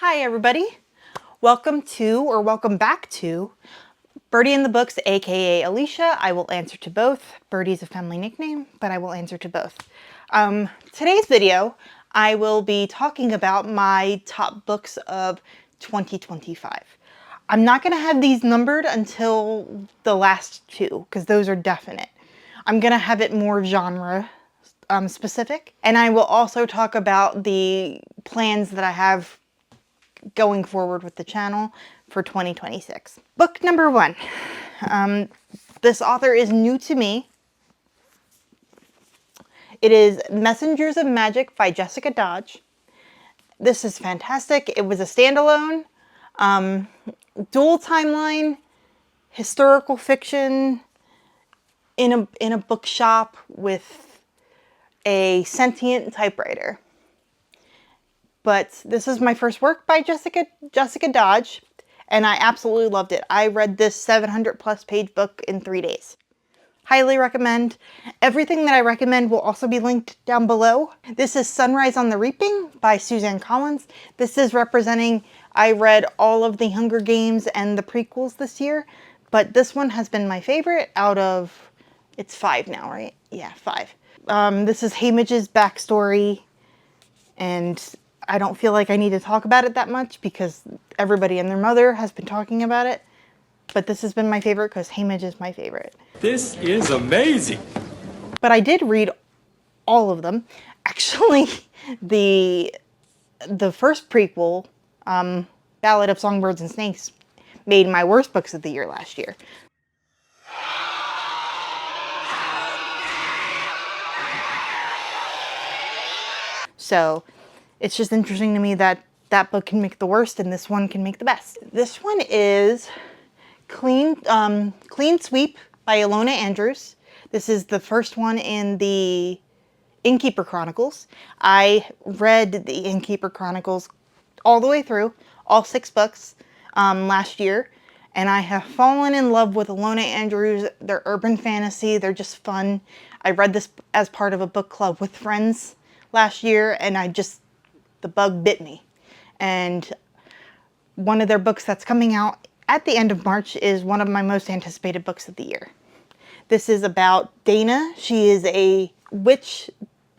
Hi everybody, welcome back to Birdie in the Books, aka Alicia. I will answer to both. Birdie's a family nickname, but I will answer to both. Today's video, I will be talking about my top books of 2025. I'm not going to have these numbered until the last two, because those are definite. I'm going to have it more genre specific, and I will also talk about the plans that I have going forward with the channel for 2026. Book number one. This author is new to me. It is Messengers of Magic by Jessica Dodge. This is fantastic. It was a standalone, dual timeline, historical fiction in a bookshop with a sentient typewriter. But this is my first work by Jessica Dodge, and I absolutely loved it. I read this 700+ page book in 3 days. Highly recommend. Everything that I recommend will also be linked down below. This is Sunrise on the Reaping by Suzanne Collins. This is representing, I read all of the Hunger Games and the prequels this year, but this one has been my favorite out of, it's 5 now, right? Yeah, 5. This is Haymitch's backstory, and I don't feel like I need to talk about it that much because everybody and their mother has been talking about it. But this has been my favorite because Haymitch is my favorite. This is amazing. But I did read all of them. Actually, the first prequel, Ballad of Songbirds and Snakes, made my worst books of the year last year. So it's just interesting to me that that book can make the worst and this one can make the best. This one is Clean Sweep by Ilona Andrews. This is the first one in the Innkeeper Chronicles. I read the Innkeeper Chronicles all the way through, all 6 books, last year, and I have fallen in love with Ilona Andrews. They're urban fantasy, they're just fun. I read this as part of a book club with friends last year, and the bug bit me. And one of their books that's coming out at the end of March is one of my most anticipated books of the year. This is about Dana. She is a witch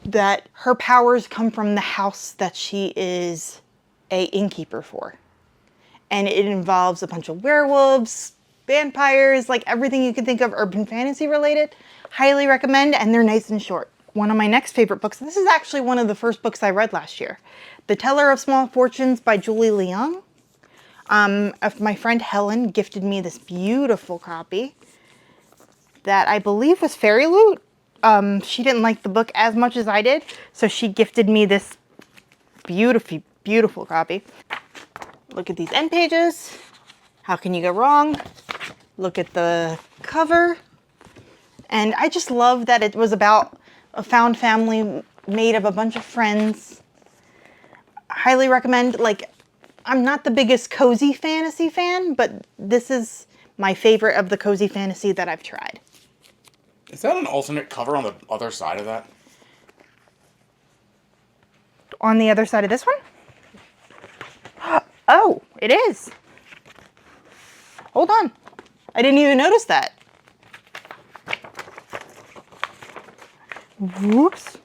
that her powers come from the house that she is a innkeeper for. And it involves a bunch of werewolves, vampires, like everything you can think of urban fantasy related. Highly recommend, and they're nice and short. One of my next favorite books, this is actually one of the first books I read last year. The Teller of Small Fortunes by Julie Leong. My friend Helen gifted me this beautiful copy that I believe was Fairy Loot. She didn't like the book as much as I did, so she gifted me this beautiful, beautiful copy. Look at these end pages. How can you go wrong? Look at the cover. And I just love that it was about a found family made of a bunch of friends. Highly recommend. Like, I'm not the biggest cozy fantasy fan, but this is my favorite of the cozy fantasy that I've tried. Is that an alternate cover on the other side of that? On the other side of this one? Oh, it is. Hold on. I didn't even notice that. Whoops.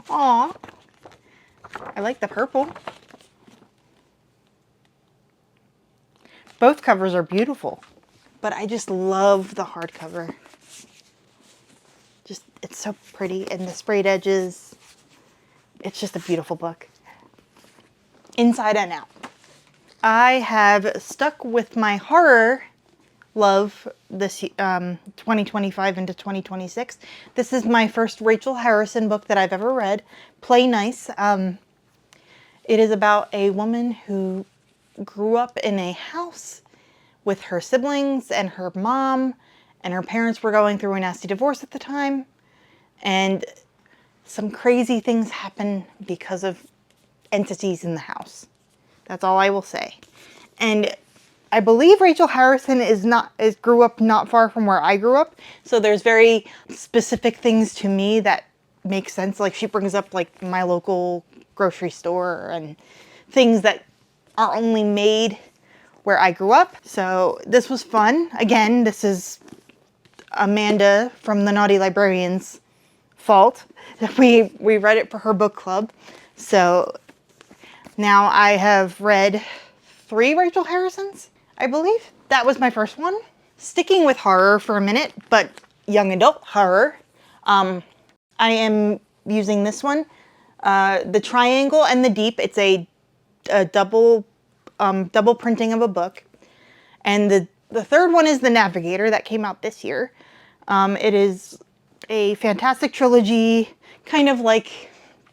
Aw. I like the purple. Both covers are beautiful, but I just love the hardcover. It's so pretty, and the sprayed edges. It's just a beautiful book. Inside and out. I have stuck with my horror love this 2025 into 2026. This is my first Rachel Harrison book that I've ever read, Play Nice. It is about a woman who grew up in a house with her siblings and her mom, and her parents were going through a nasty divorce at the time, and some crazy things happen because of entities in the house. That's all I will say. And I believe Rachel Harrison grew up not far from where I grew up, so there's very specific things to me that make sense. Like she brings up like my local grocery store and things that are only made where I grew up. So this was fun. Again, this is Amanda from the Naughty Librarian's fault. We read it for her book club. So now I have read 3 Rachel Harrisons, I believe. That was my first one. Sticking with horror for a minute, but young adult horror. I am using this one, The Triangle and the Deep. It's a double printing of a book. And the third one is The Navigator that came out this year. It is a fantastic trilogy, kind of like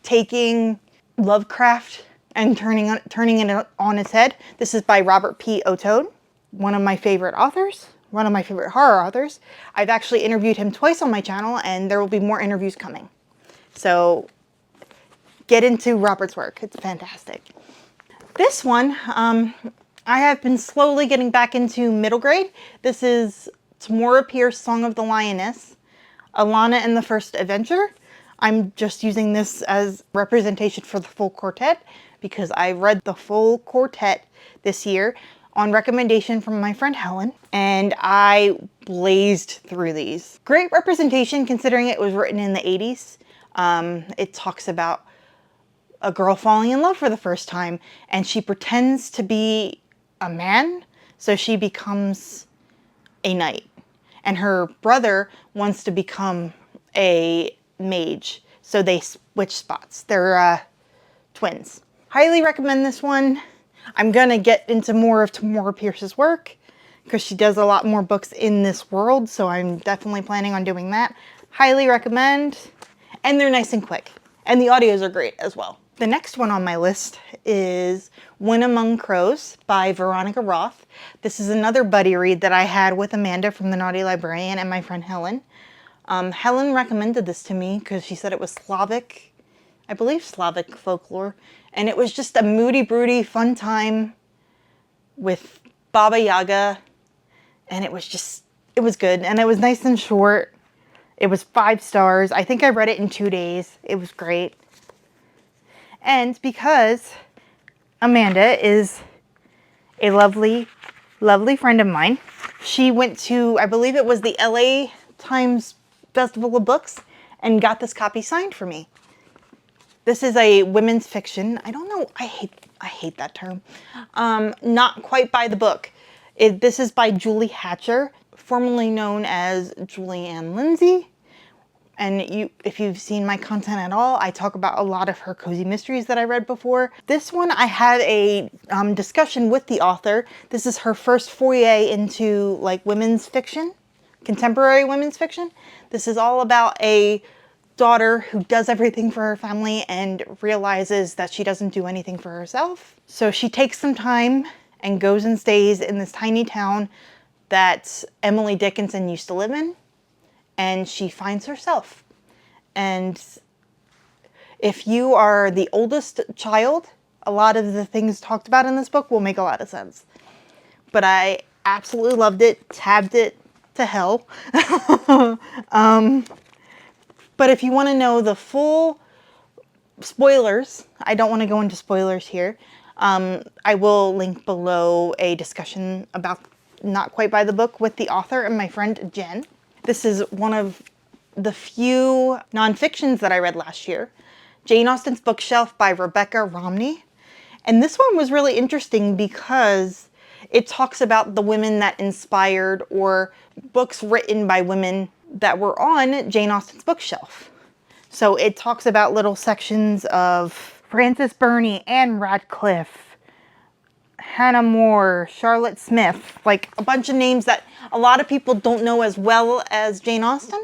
taking Lovecraft and turning it on its head. This is by Robert P Ottone, one of my favorite authors, one of my favorite horror authors. I've actually interviewed him twice on my channel, and there will be more interviews coming. So get into Robert's work. It's fantastic. This one, I have been slowly getting back into middle grade. This is Tamora Pierce, Song of the Lioness, Alana and the First Adventure. I'm just using this as representation for the full quartet because I read the full quartet this year on recommendation from my friend Helen, and I blazed through these. Great representation considering it was written in the 80s. It talks about a girl falling in love for the first time, and she pretends to be a man, so she becomes a knight. And her brother wants to become a mage, so they switch spots. They're twins. Highly recommend this one. I'm gonna get into more of Tamora Pierce's work because she does a lot more books in this world, so I'm definitely planning on doing that. Highly recommend, and they're nice and quick, and the audios are great as well. The next one on my list is When Among Crows by Veronica Roth. This is another buddy read that I had with Amanda from the Naughty Librarian and my friend Helen. Helen recommended this to me because she said it was Slavic, I believe Slavic folklore, and it was just a moody, broody, fun time with Baba Yaga, and it was good, and it was nice and short. It was 5 stars. I think I read it in 2 days. It was great. And because Amanda is a lovely, lovely friend of mine, she went to, I believe it was the LA Times Festival of Books, and got this copy signed for me. This is a women's fiction. I don't know, I hate that term. Not quite by the book. This is by Julie Hatcher, formerly known as Julie Ann Lindsay. And if you've seen my content at all, I talk about a lot of her cozy mysteries that I read before. This one, I had a discussion with the author. This is her first foray into like women's fiction, contemporary women's fiction. This is all about a daughter who does everything for her family and realizes that she doesn't do anything for herself. So she takes some time and goes and stays in this tiny town that Emily Dickinson used to live in. And she finds herself. And if you are the oldest child, a lot of the things talked about in this book will make a lot of sense. But I absolutely loved it, tabbed it to hell. But if you want to know the full spoilers, I don't want to go into spoilers here. I will link below a discussion about Not Quite by the Book with the author and my friend Jen. This is one of the few nonfictions that I read last year. Jane Austen's Bookshelf by Rebecca Romney. And this one was really interesting because it talks about the women that inspired, or books written by women that were on Jane Austen's bookshelf. So it talks about little sections of Frances Burney, Anne Radcliffe, Hannah More, Charlotte Smith, like a bunch of names that a lot of people don't know as well as Jane Austen.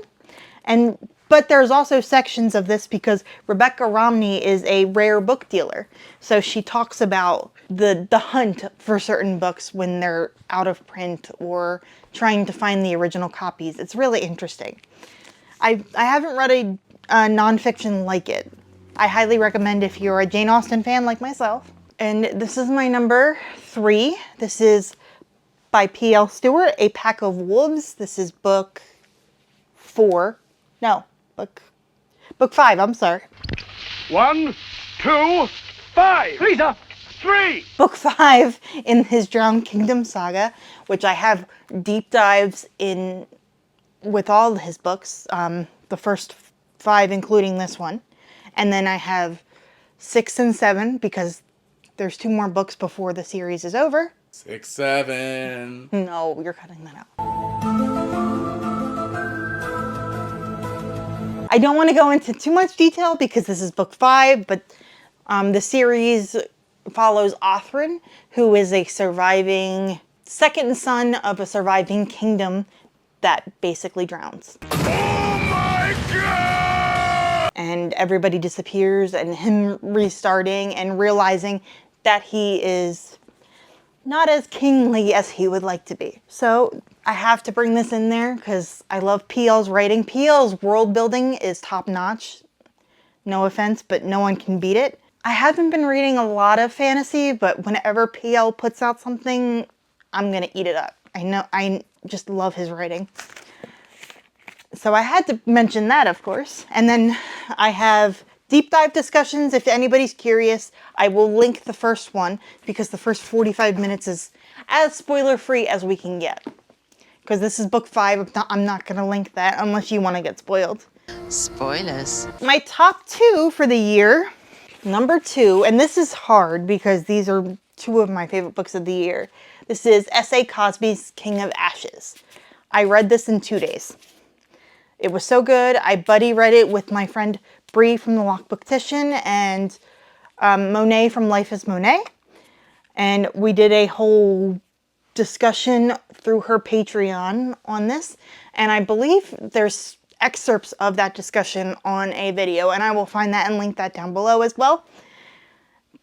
But there's also sections of this because Rebecca Romney is a rare book dealer. So she talks about the hunt for certain books when they're out of print or trying to find the original copies. It's really interesting. I haven't read a nonfiction like it. I highly recommend if you're a Jane Austen fan like myself. And this is my number 3. This is by P.L. Stewart, A Pack of Wolves. This is book Book 5, I'm sorry. 1, 2, 5. Lisa, 3. Book 5 in his Drowned Kingdom saga, which I have deep dives in with all his books, the first 5 including this one. And then I have 6 and 7 because there's 2 more books before the series is over. 6, 7. No, you're cutting that out. I don't want to go into too much detail because this is book 5, but the series follows Othrin, who is a surviving second son of a surviving kingdom that basically drowns. Oh my God! And everybody disappears, and him restarting and realizing that he is not as kingly as he would like to be. So I have to bring this in there because I love PL's writing. PL's world building is top notch. No offense, but no one can beat it. I haven't been reading a lot of fantasy, but whenever PL puts out something, I'm gonna eat it up. I just love his writing. So I had to mention that, of course. And then I have deep dive discussions. If anybody's curious, I will link the first one because the first 45 minutes is as spoiler free as we can get. Because this is book 5, I'm not gonna link that unless you wanna get spoiled. Spoilers. My top 2 for the year, number 2, and this is hard because these are 2 of my favorite books of the year. This is S.A. Cosby's King of Ashes. I read this in 2 days. It was so good. I buddy read it with my friend Bree from the Lockbooktician and Monet from Life is Monet. And we did a whole discussion through her Patreon on this. And I believe there's excerpts of that discussion on a video, and I will find that and link that down below as well.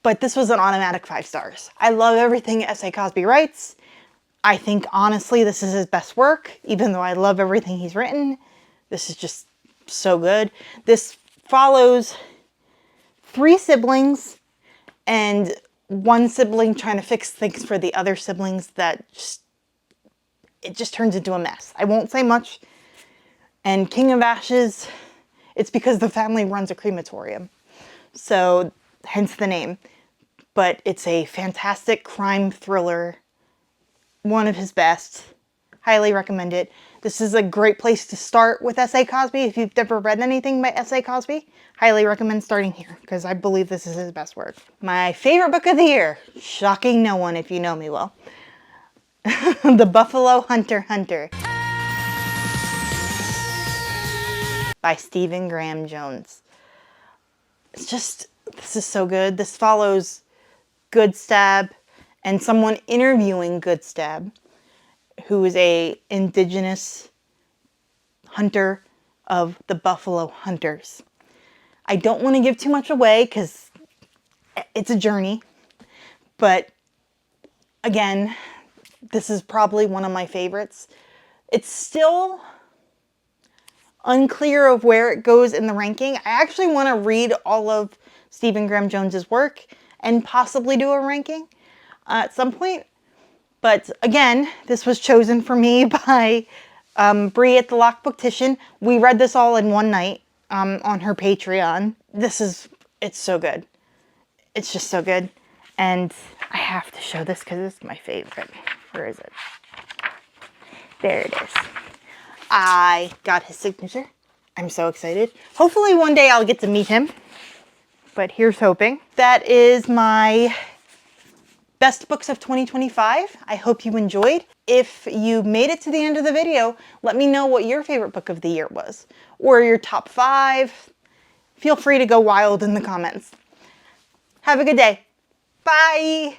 But this was an automatic 5 stars. I love everything S.A. Cosby writes. I think, honestly, this is his best work, even though I love everything he's written. This is just so good. This follows 3 siblings and one sibling trying to fix things for the other siblings that it just turns into a mess. I won't say much. And King of Ashes, it's because the family runs a crematorium. So, hence the name. But it's a fantastic crime thriller. One of his best. Highly recommend it. This is a great place to start with S.A. Cosby. If you've never read anything by S.A. Cosby, highly recommend starting here because I believe this is his best work. My favorite book of the year, shocking no one if you know me well. The Buffalo Hunter by Stephen Graham Jones. It's just, this is so good. This follows Good Stab and someone interviewing Good Stab, who is a indigenous hunter of the buffalo hunters. I don't want to give too much away because it's a journey, but again, this is probably one of my favorites. It's still unclear of where it goes in the ranking. I actually want to read all of Stephen Graham Jones's work and possibly do a ranking at some point. But again, this was chosen for me by Bree at the Lockbooktician. We read this all in one night on her Patreon. It's so good. It's just so good. And I have to show this because it's my favorite. Where is it? There it is. I got his signature. I'm so excited. Hopefully one day I'll get to meet him. But here's hoping. That is my best books of 2025. I hope you enjoyed. If you made it to the end of the video, let me know what your favorite book of the year was. Or your top 5. Feel free to go wild in the comments. Have a good day. Bye!